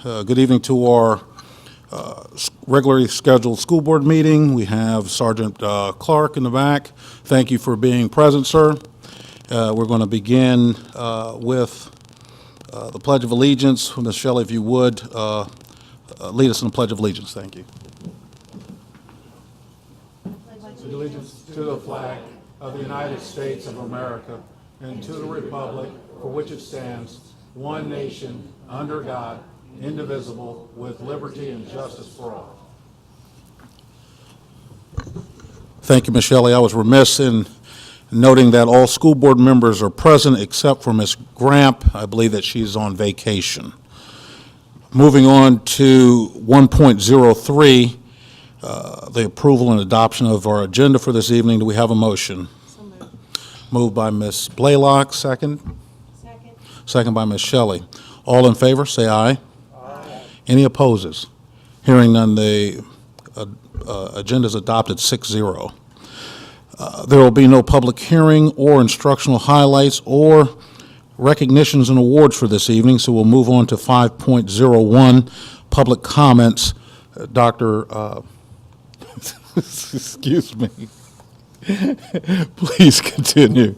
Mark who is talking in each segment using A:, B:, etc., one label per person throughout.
A: Good evening to our regularly scheduled school board meeting. We have Sergeant Clark in the back. Thank you for being present, sir. We're going to begin with the Pledge of Allegiance. Ms. Shelley, if you would, lead us in the Pledge of Allegiance. Thank you. Allegiance to the flag of the United States of America and to the republic for which it stands, one nation, under God, indivisible, with liberty and justice for all. Thank you, Ms. Shelley. I was remiss in noting that all school board members are present except for Ms. Gramp. I believe that she's on vacation. Moving on to 1.03, the approval and adoption of our agenda for this evening. Do we have a motion? So moved. Moved by Ms. Blaylock, second? Second. Second by Ms. Shelley. All in favor, say aye. Aye. Any opposes? Hearing none, the agenda is adopted 6-0. There will be no public hearing or instructional highlights or recognitions and awards for this evening, so we'll move on to 5.01, public comments. Dr. Excuse me. Please continue.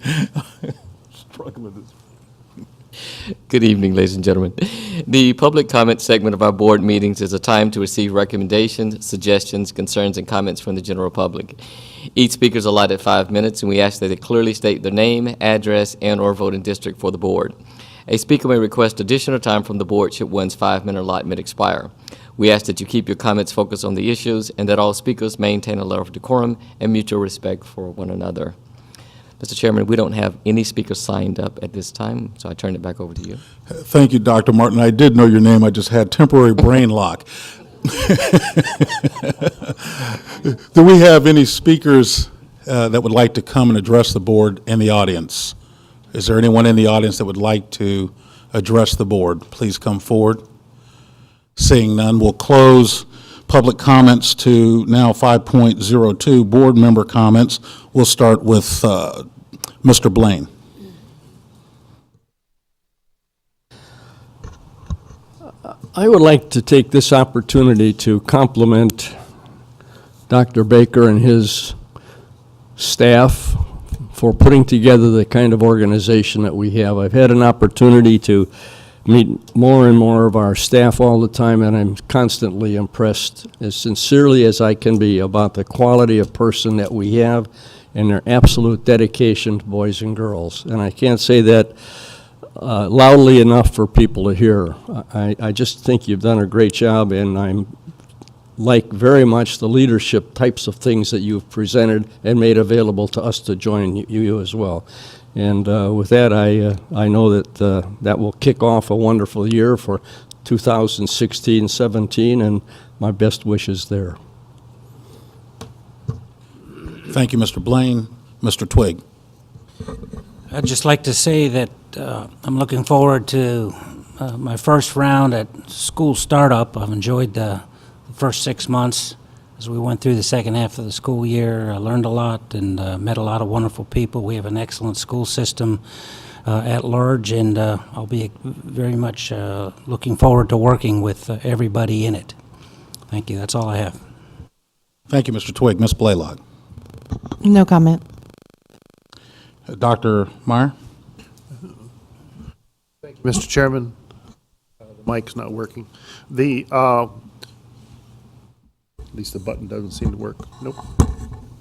A: Struggling with this.
B: Good evening, ladies and gentlemen. The public comment segment of our board meetings is a time to receive recommendations, suggestions, concerns, and comments from the general public. Each speaker is allotted 5 minutes, and we ask that they clearly state their name, address, and/or voting district for the board. A speaker may request additional time from the board should one's 5-minute allotment expire. We ask that you keep your comments focused on the issues and that all speakers maintain a level of decorum and mutual respect for one another. Mr. Chairman, we don't have any speakers signed up at this time, so I turn it back over to you.
A: Thank you, Dr. Martin. I did know your name. I just had temporary brain lock. Do we have any speakers that would like to come and address the board in the audience? Is there anyone in the audience that would like to address the board? Please come forward. Seeing none, we'll close public comments to now 5.02, board member comments. We'll start with Mr. Blaine.
C: I would like to take this opportunity to compliment Dr. Baker and his staff for putting together the kind of organization that we have. I've had an opportunity to meet more and more of our staff all the time, and I'm constantly impressed, as sincerely as I can be, about the quality of person that we have and their absolute dedication to boys and girls. And I can't say that loudly enough for people to hear. I just think you've done a great job, and I'm like very much the leadership types of things that you've presented and made available to us to join you as well. And with that, I know that that will kick off a wonderful year for 2016-17, and my best wishes there.
A: Thank you, Mr. Blaine. Mr. Twigg.
D: I'd just like to say that I'm looking forward to my first round at school startup. I've enjoyed the first 6 months as we went through the second half of the school year. I learned a lot and met a lot of wonderful people. We have an excellent school system at large, and I'll be very much looking forward to working with everybody in it. Thank you. That's all I have.
A: Thank you, Mr. Twigg. Ms. Blaylock.
E: No comment.
A: Dr. Meyer.
F: Thank you, Mr. Chairman. The mic's not working. At least the button doesn't seem to work. Nope.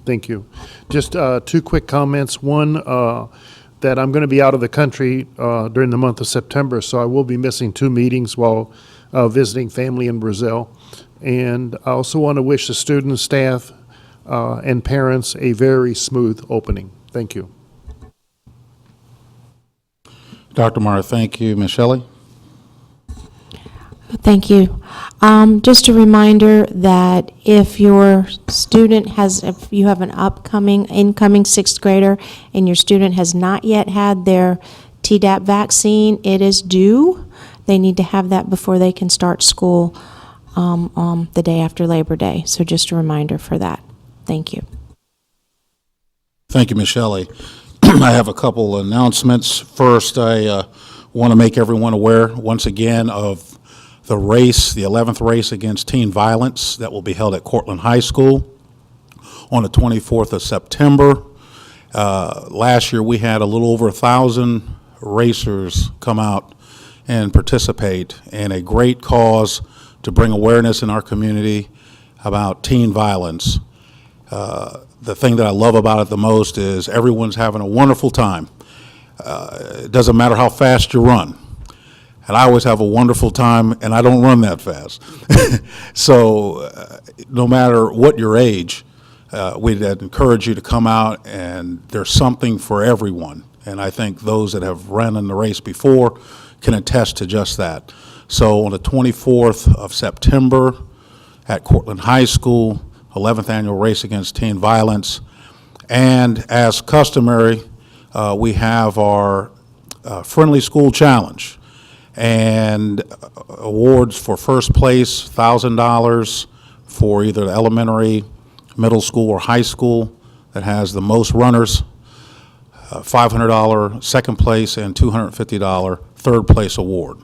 F: Thank you. Just 2 quick comments. One, that I'm going to be out of the country during the month of September, so I will be missing 2 meetings while visiting family in Brazil. And I also want to wish the students, staff, and parents a very smooth opening. Thank you.
A: Dr. Meyer, thank you. Ms. Shelley.
E: Thank you. Just a reminder that if your student if you have an incoming 6th grader and your student has not yet had their Tdap vaccine, it is due. They need to have that before they can start school on the day after Labor Day. So just a reminder for that. Thank you.
A: Thank you, Ms. Shelley. I have a couple announcements. First, I want to make everyone aware once again of the race, the 11th race against teen violence that will be held at Cortland High School on the 24th of September. Last year, we had a little over 1,000 racers come out and participate in a great cause to bring awareness in our community about teen violence. The thing that I love about it the most is everyone's having a wonderful time. It doesn't matter how fast you run. And I always have a wonderful time, and I don't run that fast. So no matter what your age, we'd encourage you to come out, and there's something for everyone. And I think those that have run in the race before can attest to just that. So on the 24th of September at Cortland High School, 11th annual race against teen violence. And as customary, we have our Friendly School Challenge and awards for first place, $1,000 for either the elementary, middle school, or high school that has the most runners, $500 second place, and $250 third place award.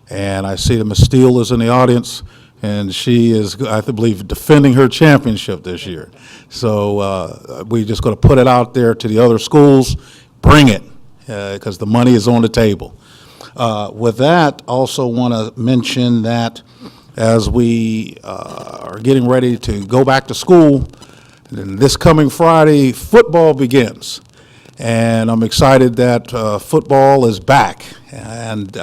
A: And I see that Ms. Steele is in the audience, and she is, I believe, defending her championship this year. So we're just going to put it out there to the other schools. Bring it, because the money is on the table. With that, also want to mention that as we are getting ready to go back to school, and this coming Friday, football begins. And I'm excited that football is back, and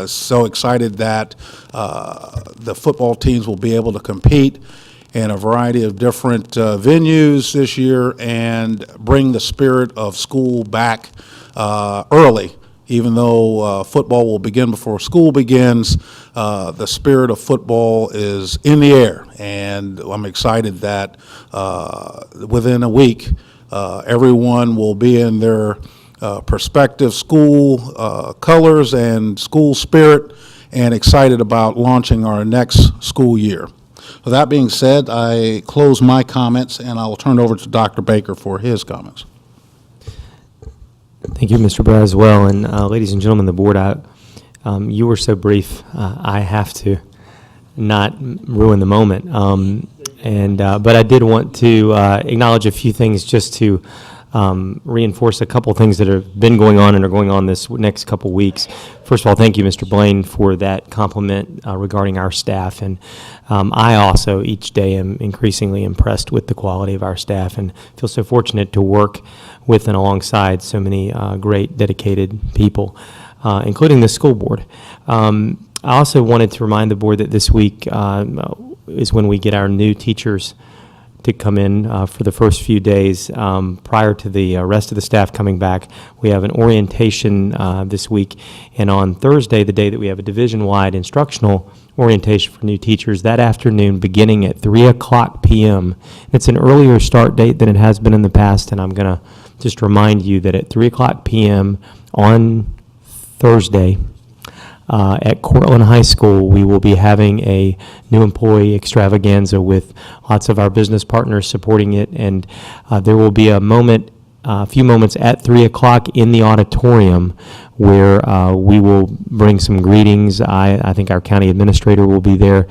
A: so excited that the football teams will be able to compete in a variety of different venues this year and bring the spirit of school back early. Even though football will begin before school begins, the spirit of football is in the air, and I'm excited that within a week, everyone will be in their prospective school colors and school spirit, and excited about launching our next school year. With that being said, I close my comments, and I will turn it over to Dr. Baker for his comments.
G: Thank you, Mr. Braswell, and ladies and gentlemen of the board. You were so brief. I have to not ruin the moment, but I did want to acknowledge a few things just to reinforce a couple things that have been going on and are going on this next couple weeks. First of all, thank you, Mr. Blaine, for that compliment regarding our staff. And I also, each day, am increasingly impressed with the quality of our staff and feel so fortunate to work with and alongside so many great, dedicated people, including the school board. I also wanted to remind the board that this week is when we get our new teachers to come in for the first few days prior to the rest of the staff coming back. We have an orientation this week, and on Thursday, the day that we have a division-wide instructional orientation for new teachers, that afternoon beginning at 3 o'clock p.m. It's an earlier start date than it has been in the past, and I'm going to just remind you that at 3 o'clock p.m. on Thursday, at Cortland High School, we will be having a new employee extravaganza with lots of our business partners supporting it, and there will be a few moments at 3 o'clock in the auditorium where we will bring some greetings. I think our county administrator will be there,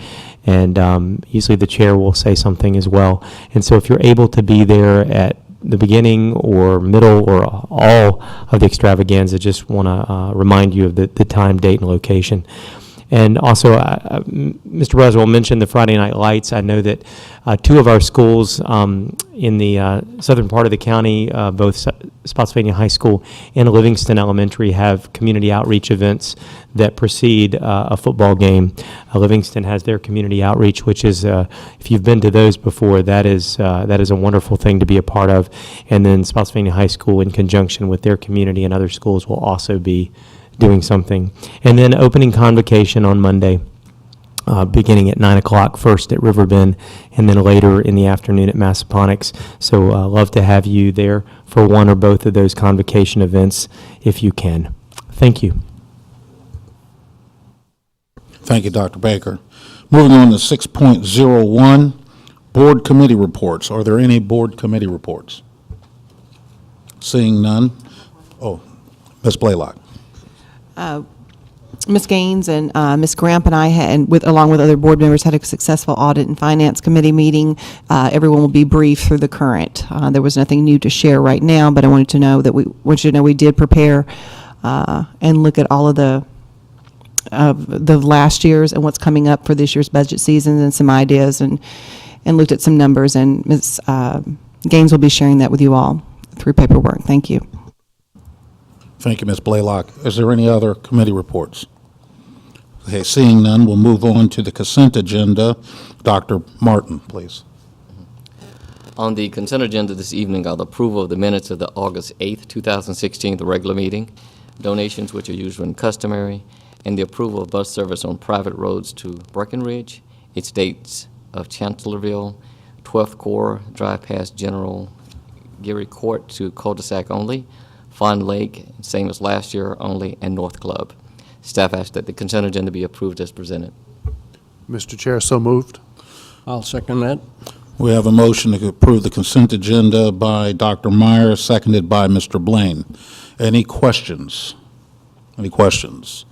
G: and usually the chair will say something as well. And so if you're able to be there at the beginning or middle or all of the extravaganza, just want to remind you of the time, date, and location. And also, Mr. Braswell mentioned the Friday Night Lights. I know that two of our schools in the southern part of the county, both Spotsylvania High School and Livingston Elementary, have community outreach events that precede a football game. Livingston has their community outreach, which is, if you've been to those before, that is a wonderful thing to be a part of. And then Spotsylvania High School, in conjunction with their community and other schools, will also be doing something. And then opening convocation on Monday, beginning at 9 o'clock, first at Riverbend, and then later in the afternoon at Massaponax. So love to have you there for one or both of those convocation events if you can. Thank you.
A: Thank you, Dr. Baker. Moving on to 6.01, board committee reports. Are there any board committee reports? Seeing none. Oh, Ms. Blaylock.
H: Ms. Gaines and Ms. Gramp and I along with other board members, had a successful audit and finance committee meeting. Everyone will be briefed through the current. There was nothing new to share right now, but I wanted you to know we did prepare and look at all of the last year's and what's coming up for this year's budget season and some ideas and looked at some numbers. And Ms. Gaines will be sharing that with you all through paperwork. Thank you.
A: Thank you, Ms. Blaylock. Is there any other committee reports? Okay, seeing none, we'll move on to the consent agenda. Dr. Martin, please.
B: On the consent agenda this evening are the approval of the minutes of the August 8th, 2016, the regular meeting, donations which are usual and customary, and the approval of bus service on private roads to Breckenridge, its dates of Chancellorville, 12th Corps, drive past General Geary Court to cul-de-sac only, Fond Lake, same as last year only, and North Club. Staff asks that the consent agenda be approved as presented.
F: Mr. Chair, so moved.
C: I'll second that.
A: We have a motion to approve the consent agenda by Dr. Meyer, seconded by Mr. Blaine. Any questions? Any questions?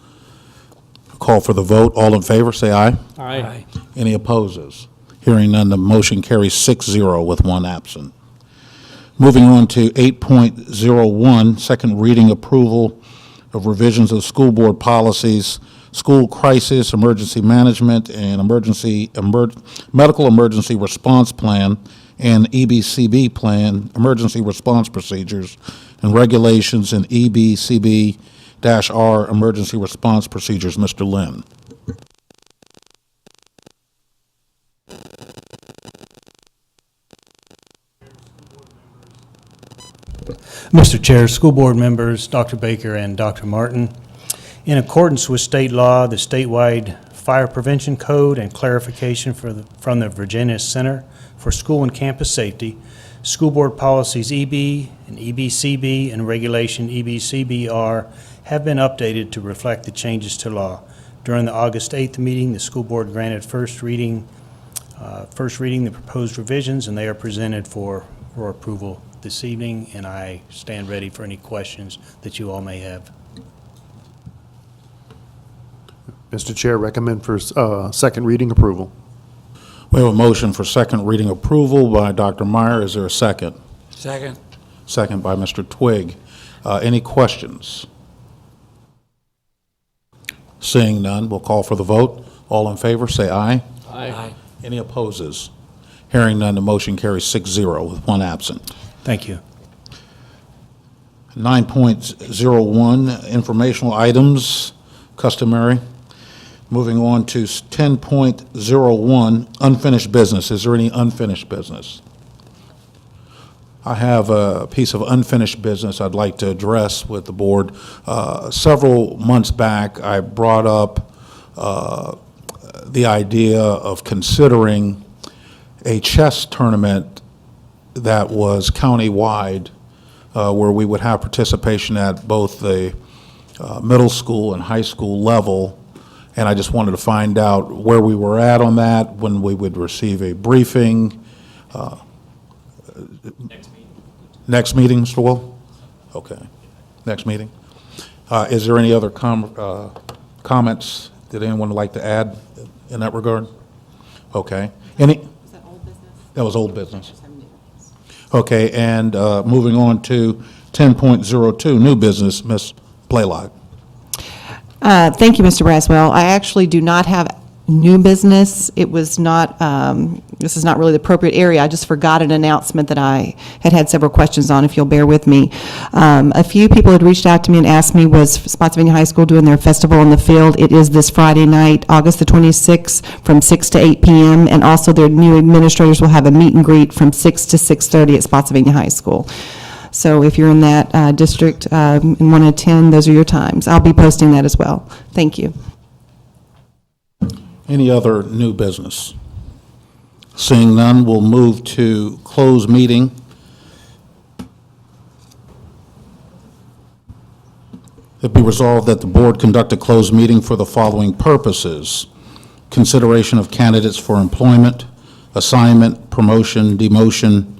A: Call for the vote. All in favor, say aye.
C: Aye.
A: Any opposes? Hearing none, the motion carries 6-0 with one absent. Moving on to 8.01, second reading approval of revisions of school board policies, school crisis, emergency management, and medical emergency response plan, and EBCB plan, emergency response procedures and regulations, and EBCB-R, emergency response procedures. Mr. Lynn.
I: Mr. Chair, school board members, Dr. Baker and Dr. Martin, in accordance with state law, the statewide fire prevention code, and clarification from the Virginia Center for School and Campus Safety, school board policies EB and EBCB and regulation EBCBR have been updated to reflect the changes to law. During the August 8th meeting, the school board granted first reading the proposed revisions, and they are presented for approval this evening, and I stand ready for any questions that you all may have.
F: Mr. Chair, recommend for second reading approval.
A: We have a motion for second reading approval by Dr. Meyer. Is there a second?
D: Second.
A: Second by Mr. Twigg. Any questions? Seeing none, we'll call for the vote. All in favor, say aye.
D: Aye.
A: Any opposes? Hearing none, the motion carries 6-0 with one absent.
I: Thank you.
A: 9.01, informational items, customary. Moving on to 10.01, unfinished business. Is there any unfinished business? I have a piece of unfinished business I'd like to address with the board. Several months back, I brought up the idea of considering a chess tournament that was county-wide, where we would have participation at both the middle school and high school level. And I just wanted to find out where we were at on that, when we would receive a briefing. Next meeting, Mr. Will? Okay. Next meeting. Is there any other comments that anyone would like to add in that regard? Okay. Any?
H: Was that old business?
A: That was old business. Okay, and moving on to 10.02, new business, Ms. Blaylock.
H: Thank you, Mr. Braswell. I actually do not have new business. It was not, this is not really the appropriate area. I just forgot an announcement that I had several questions on, if you'll bear with me. A few people had reached out to me and asked me, was Spotsylvania High School doing their festival in the field? It is this Friday night, August the 26th, from 6 to 8 p.m., and also their new administrators will have a meet and greet from 6 to 6:30 at Spotsylvania High School. So if you're in that district and want to attend, those are your times. I'll be posting that as well. Thank you.
A: Any other new business? Seeing none, we'll move to closed meeting. It be resolved that the board conduct a closed meeting for the following purposes: consideration of candidates for employment, assignment, promotion, demotion,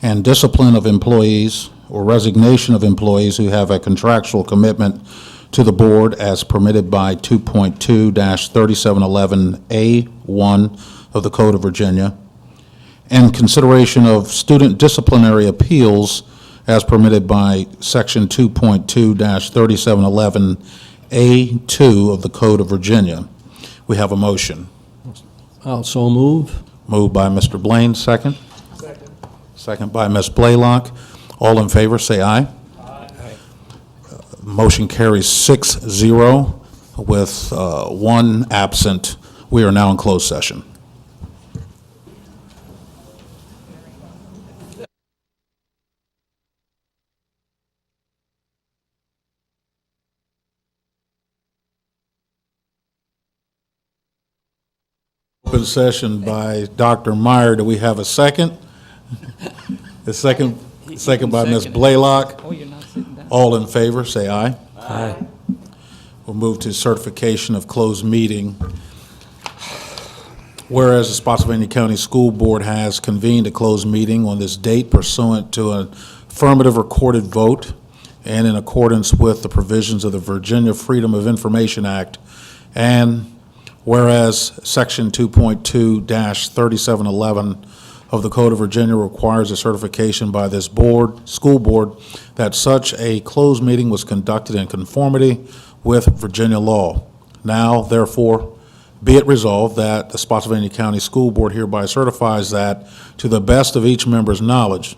A: and discipline of employees, or resignation of employees who have a contractual commitment to the board as permitted by 2.2-3711A1 of the Code of Virginia, and consideration of student disciplinary appeals as permitted by Section 2.2-3711A2 of the Code of Virginia. We have a motion.
C: Also move.
A: Moved by Mr. Blaine, second. Second by Ms. Blaylock. All in favor, say aye. Motion carries 6-0 with one absent. We are now in closed session. Open session by Dr. Meyer. Do we have a second? The second by Ms. Blaylock. All in favor, say aye.
D: Aye.
A: We'll move to certification of closed meeting. Whereas the Spotsylvania County School Board has convened a closed meeting on this date pursuant to an affirmative recorded vote and in accordance with the provisions of the Virginia Freedom of Information Act, and whereas Section 2.2-3711 of the Code of Virginia requires a certification by this school board, that such a closed meeting was conducted in conformity with Virginia law. Now, therefore, be it resolved that the Spotsylvania County School Board hereby certifies that, to the best of each member's knowledge,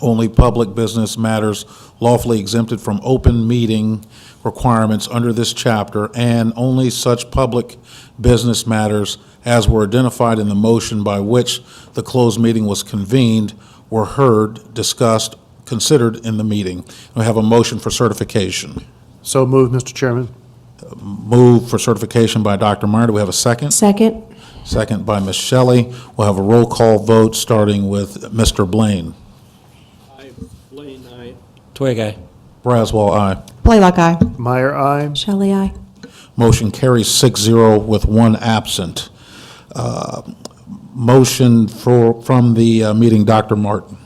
A: only public business matters lawfully exempted from open meeting requirements under this chapter, and only such public business matters as were identified in the motion by which the closed meeting was convened were heard, discussed, considered in the meeting. We have a motion for certification.
F: So moved, Mr. Chairman.
A: Move for certification by Dr. Meyer. Do we have a second?
E: Second.
A: Second by Ms. Shelley. We'll have a roll call vote starting with Mr. Blaine.
C: Blaine, aye.
D: Twig eye.
A: Braswell, aye.
H: Blaylock, aye.
F: Meyer, aye.
E: Shelley, aye.
A: Motion carries 6-0 with one absent. Motion from the meeting, Dr. Martin.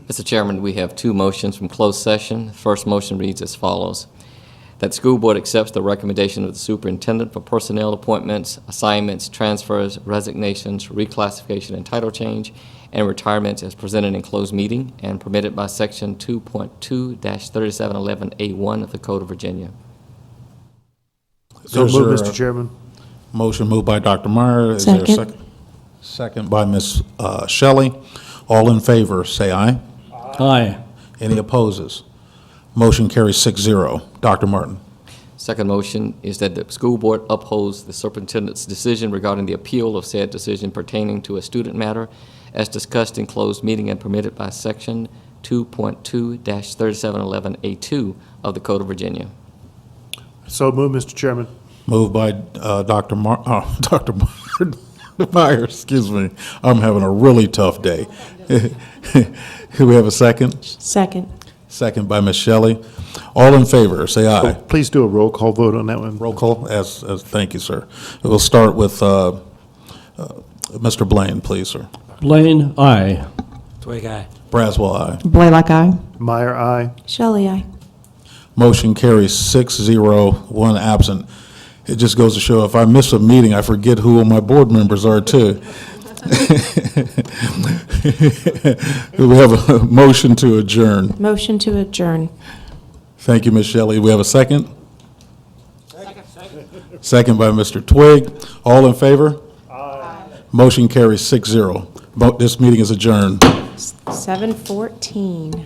B: Mr. Chairman, we have two motions from closed session. The first motion reads as follows: that the school board accepts the recommendation of the superintendent for personnel appointments, assignments, transfers, resignations, reclassification and title change, and retirements as presented in closed meeting and permitted by Section 2.2-3711A1 of the Code of Virginia.
F: So
A: Is
F: moved,
A: there
F: Mr. Chairman.
A: Motion moved by Dr. Meyer. Is there a
E: Second.
A: Second by Ms. Shelley. All in favor, say aye.
C: Aye.
A: Any opposes? Motion carries 6-0. Dr. Martin.
B: Second motion is that the school board upholds the superintendent's decision regarding the appeal of said decision pertaining to a student matter as discussed in closed meeting and permitted by Section 2.2-3711A2 of the Code of Virginia.
F: So moved, Mr. Chairman.
A: Moved by Dr. Dr. Meyer, excuse me. I'm having a really tough day. Do we have a second?
E: Second.
A: Second by Ms. Shelley. All in favor, say aye.
F: Please do a roll call vote on that one.
A: Roll call, as thank you, sir. We'll start with Mr. Blaine, please, sir.
C: Blaine, aye.
D: Twig eye.
A: Braswell, aye.
H: Blaylock, aye.
F: Meyer, aye.
E: Shelley, aye.
A: Motion carries 6-0, one absent. It just goes to show if I miss a meeting, I forget who my board members are, too. We have a motion to adjourn.
E: Motion to adjourn.
A: Thank you, Ms. Shelley. We have a second? Second by Mr. Twig. All in favor? Aye. Motion carries 6-0. This meeting is adjourned.
E: 7:14.